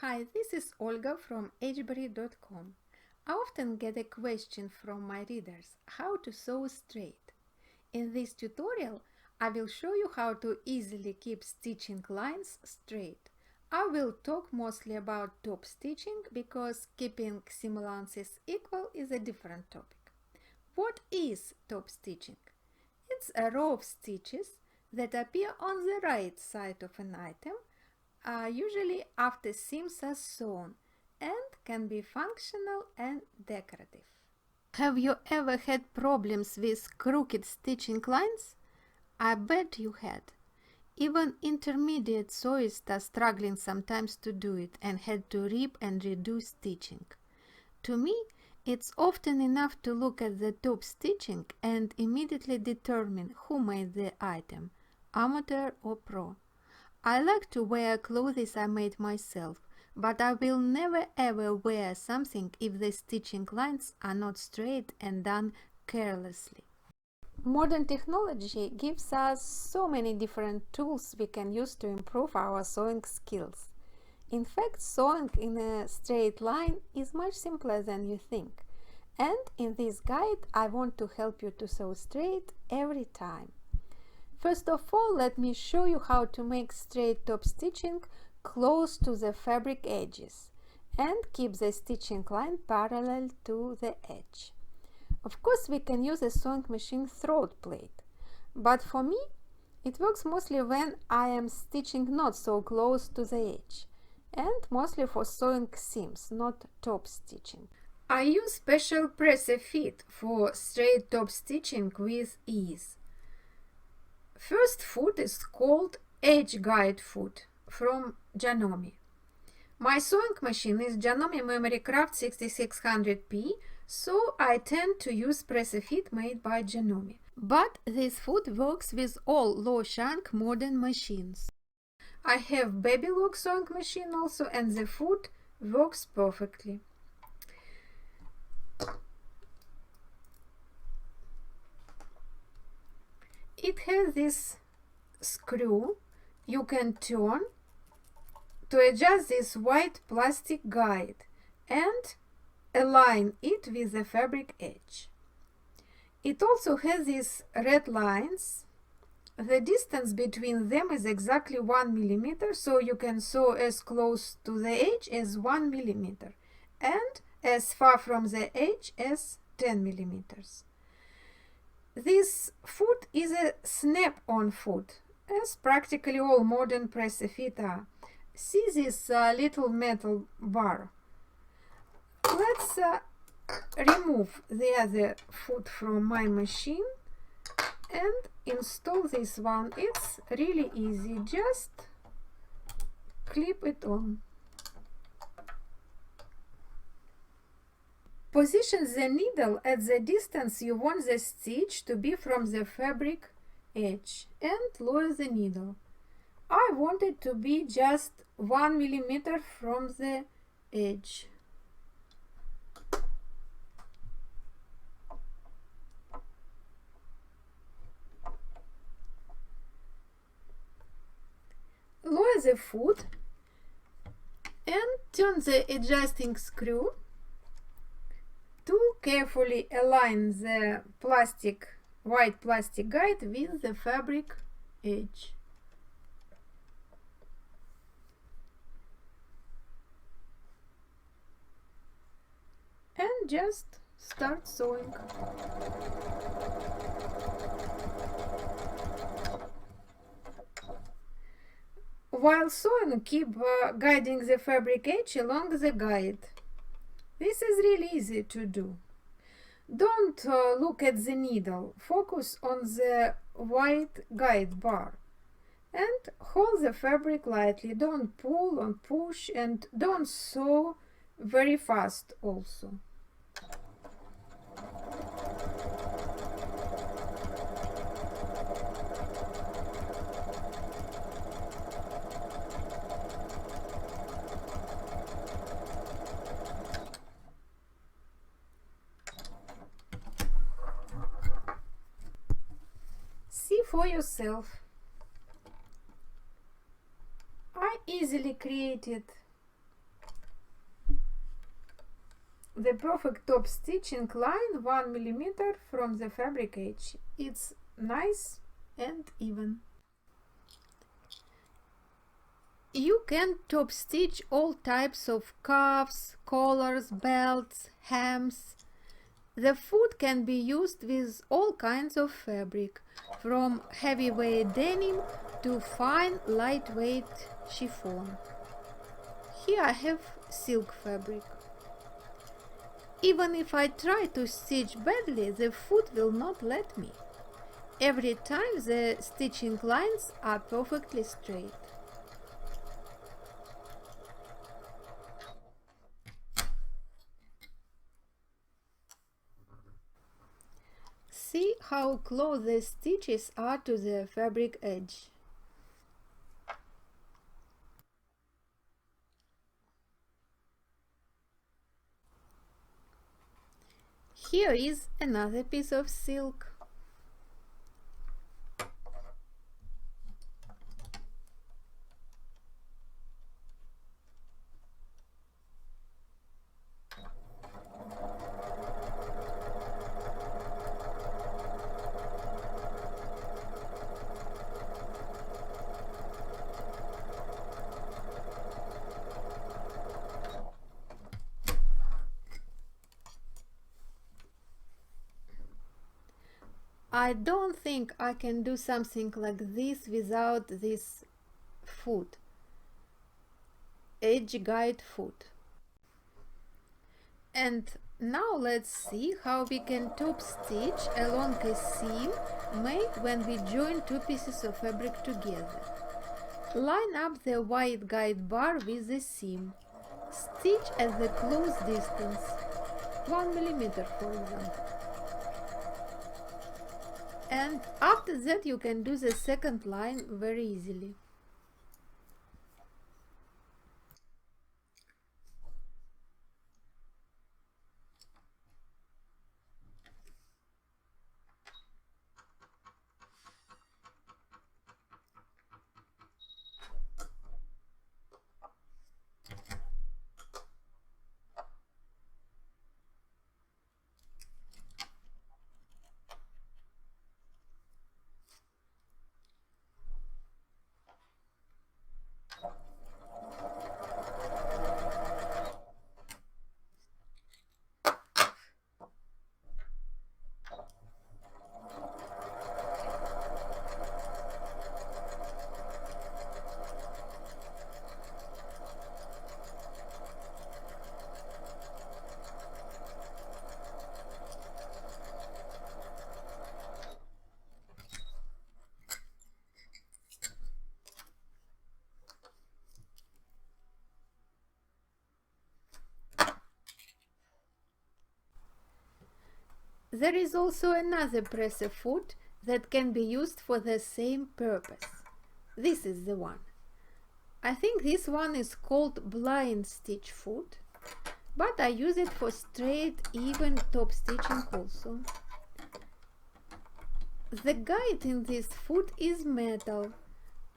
Hi, this is Olga from hbri.com. I often get a question from my readers how to sew straight. In this tutorial, I will show you how to easily keep stitching lines straight. I will talk mostly about top stitching because keeping seam allowances equal is a different topic. What is top stitching? It's a row of stitches that appear on the right side of an item, usually after seams are sewn, and can be functional and decorative. Have you ever had problems with crooked stitching lines? I bet you had. Even intermediate sewists are struggling sometimes to do it and had to rip and redo stitching. To me, it's often enough to look at the top stitching and immediately determine who made the item, amateur or pro. I like to wear clothes I made myself, but I will never ever wear something if the stitching lines are not straight and done carelessly. Modern technology gives us so many different tools we can use to improve our sewing skills. In fact, sewing in a straight line is much simpler than you think. And in this guide, I want to help you to sew straight every time. First of all, let me show you how to make straight top stitching close to the fabric edges and keep the stitching line parallel to the edge. Of course, we can use a sewing machine throat plate, but for me, it works mostly when I am stitching not so close to the edge, and mostly for sewing seams, not top stitching. I use special presser feet for straight top stitching with ease. First foot is called Edge Guide foot from Janome. My sewing machine is Janome Memory Craft 6600P, so I tend to use presser feet made by Janome. But this foot works with all low shank modern machines. I have Baby Lock sewing machine also, and the foot works perfectly. It has this screw you can turn to adjust this white plastic guide and align it with the fabric edge. It also has these red lines. The distance between them is exactly 1 millimeter, so you can sew as close to the edge as 1 millimeter and as far from the edge as 10 millimeters. This foot is a snap-on foot, as practically all modern presser feet are. See this little metal bar? Let's remove the other foot from my machine and install this one. It's really easy, just clip it on. Position the needle at the distance you want the stitch to be from the fabric edge and lower the needle. I want it to be just 1 millimeter from the edge. Lower the foot and turn the adjusting screw to carefully align the white plastic guide with the fabric edge. And just start sewing. While sewing, keep guiding the fabric edge along the guide. This is really easy to do. Don't look at the needle. Focus on the white guide bar and hold the fabric lightly. Don't pull or push, and don't sew very fast also. See for yourself. I easily created the perfect top stitching line 1 millimeter from the fabric edge. It's nice and even. You can top stitch all types of cuffs, collars, belts, hems. The foot can be used with all kinds of fabric, from heavyweight denim to fine lightweight chiffon. Here I have silk fabric. Even if I try to stitch badly, the foot will not let me. Every time the stitching lines are perfectly straight. See how close the stitches are to the fabric edge. Here is another piece of silk. I don't think I can do something like this without this foot, edge guide foot. And now let's see how we can top stitch along a seam made when we join two pieces of fabric together. Line up the white guide bar with the seam. Stitch at the close distance, 1 millimeter for example. And after that you can do the second line very easily. There is also another presser foot that can be used for the same purpose. This is the one. I think this one is called blind stitch foot, but I use it for straight, even top stitching also. The guide in this foot is metal,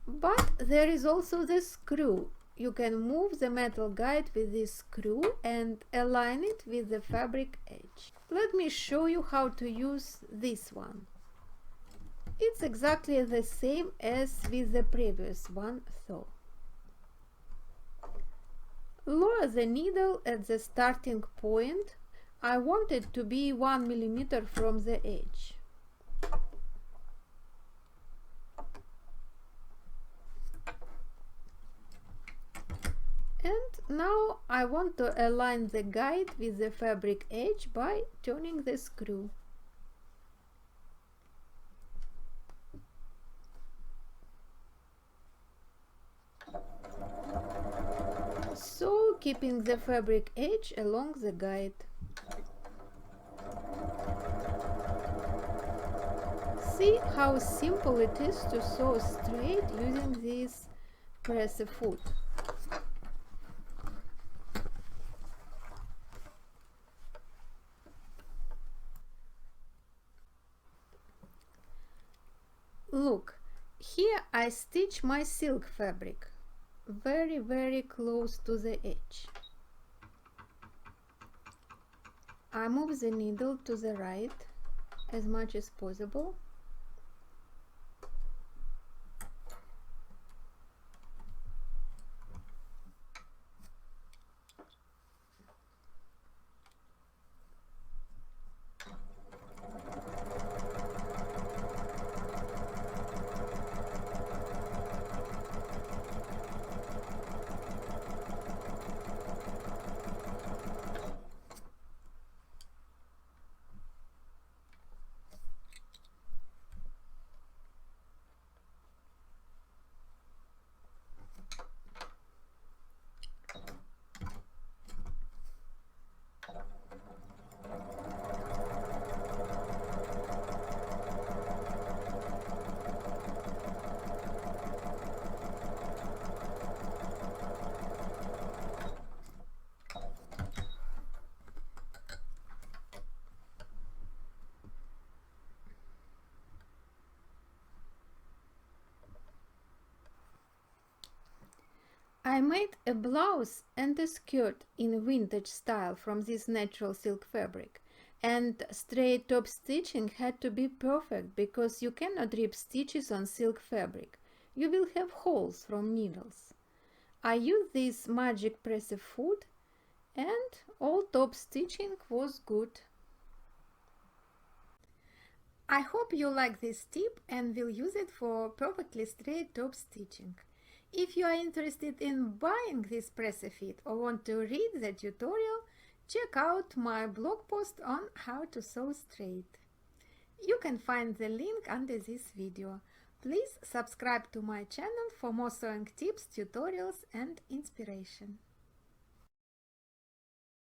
but there is also the screw. You can move the metal guide with this screw and align it with the fabric edge. Let me show you how to use this one. It's exactly the same as with the previous one though. Lower the needle at the starting point. I want it to be 1 millimeter from the edge. And now I want to align the guide with the fabric edge by turning the screw. So keeping the fabric edge along the guide. See how simple it is to sew straight using this presser foot. Look, here I stitch my silk fabric very close to the edge. I move the needle to the right as much as possible. I made a blouse and a skirt in vintage style from this natural silk fabric, and straight top stitching had to be perfect because you cannot rip stitches on silk fabric. You will have holes from needles. I used this magic pressing foot and all top stitching was good. I hope you like this tip and will use it for perfectly straight top stitching. If you are interested in buying this pressing fit or want to read the tutorial, check out my blog post on how to sew straight. You can find the link under this video. Please subscribe to my channel for more sewing tips, tutorials and inspiration.